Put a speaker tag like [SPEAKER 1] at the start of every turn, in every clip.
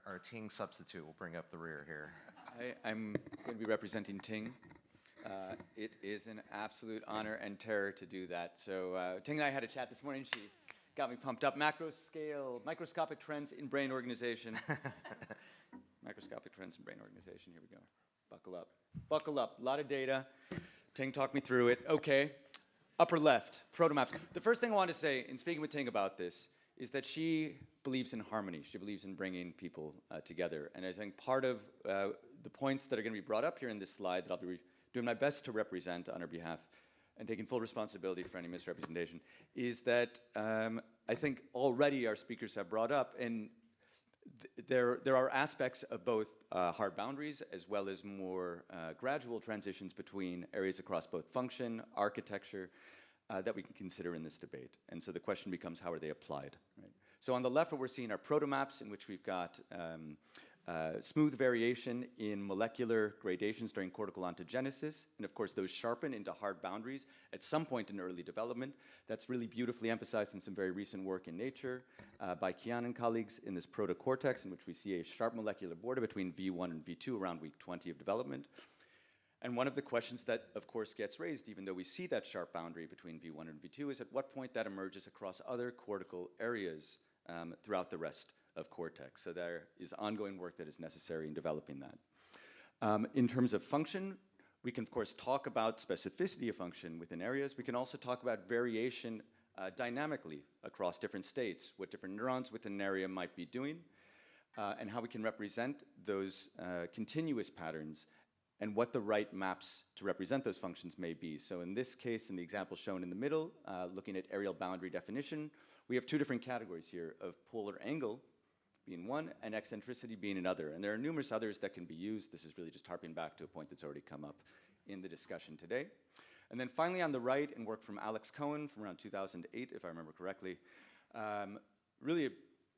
[SPEAKER 1] our Ting substitute will bring up the rear here.
[SPEAKER 2] I'm going to be representing Ting. It is an absolute honor and terror to do that. So Ting and I had a chat this morning. She got me pumped up. Microscopic trends in brain organization. Macroscopic trends in brain organization. Here we go. Buckle up. Buckle up. A lot of data. Ting talked me through it. Okay. Upper left, protomaps. The first thing I want to say in speaking with Ting about this is that she believes in harmony. She believes in bringing people together. And I think part of the points that are going to be brought up here in this slide that I'll be doing my best to represent on her behalf and taking full responsibility for any misrepresentation is that I think already our speakers have brought up, and there are aspects of both hard boundaries as well as more gradual transitions between areas across both function, architecture, that we can consider in this debate. And so the question becomes, how are they applied? Right? So on the left, what we're seeing are protomaps in which we've got smooth variation in molecular gradations during cortical ontogenesis. And of course, those sharpen into hard boundaries at some point in early development. That's really beautifully emphasized in some very recent work in Nature by Kian and colleagues in this protocortex, in which we see a sharp molecular border between V1 and V2 around week 20 of development. And one of the questions that, of course, gets raised, even though we see that sharp boundary between V1 and V2, is at what point that emerges across other cortical areas throughout the rest of cortex. So there is ongoing work that is necessary in developing that. In terms of function, we can, of course, talk about specificity of function within areas. We can also talk about variation dynamically across different states, what different neurons within an area might be doing, and how we can represent those continuous patterns and what the right maps to represent those functions may be. So in this case, in the example shown in the middle, looking at areal boundary definition, we have two different categories here of polar angle being one and eccentricity being another. And there are numerous others that can be used. This is really just harping back to a point that's already come up in the discussion today. And then finally on the right, in work from Alex Cohen from around 2008, if I remember correctly, really a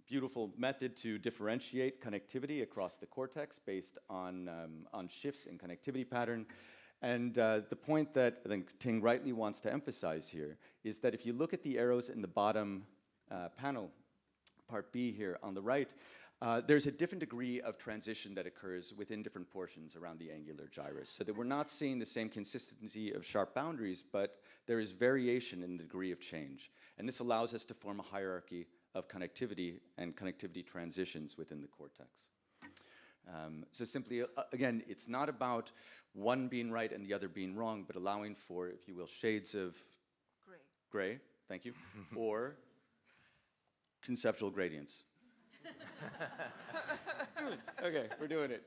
[SPEAKER 2] beautiful method to differentiate connectivity across the cortex based on shifts in connectivity pattern. And the point that I think Ting rightly wants to emphasize here is that if you look at the arrows in the bottom panel, part B here on the right, there's a different degree of transition that occurs within different portions around the angular gyrus. So that we're not seeing the same consistency of sharp boundaries, but there is variation in the degree of change. And this allows us to form a hierarchy of connectivity and connectivity transitions within the cortex. So simply, again, it's not about one being right and the other being wrong, but allowing for, if you will, shades of gray, thank you, or conceptual gradients. Okay, we're doing it.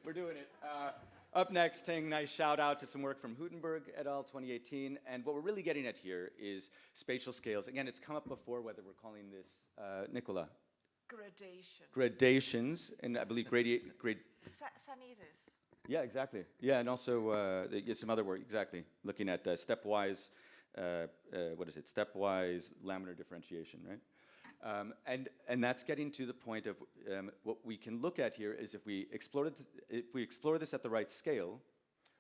[SPEAKER 2] Up next, Ting, nice shout out to some work from Hutenberg et al. 2018. And what we're really getting at here is spatial scales. Again, it's come up before whether we're calling this, Nicola? Gradations, and I believe
[SPEAKER 3] Sanitas.
[SPEAKER 2] Yeah, exactly. Yeah, and also some other work, exactly, looking at stepwise, stepwise laminar differentiation, right? And that's getting to the point of what we can look at here is if we explore this at the right scale,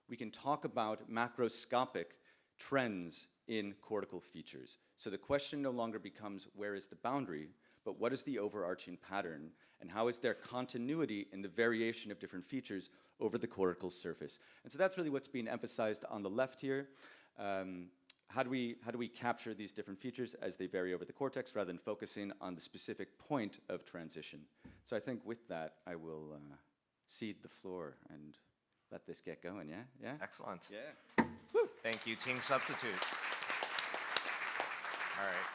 [SPEAKER 2] we can talk about macroscopic trends in cortical features. So the question no longer becomes where is the boundary, but what is the overarching pattern, and how is there continuity in the variation of different features over the cortical surface? And so that's really what's being emphasized on the left here. How do we capture these different features as they vary over the cortex rather than focusing on the specific point of transition? So I think with that, I will cede the floor and let this get going, yeah? Yeah?
[SPEAKER 1] Excellent.
[SPEAKER 2] Yeah.
[SPEAKER 1] Woo. Thank you, Ting substitute. All right.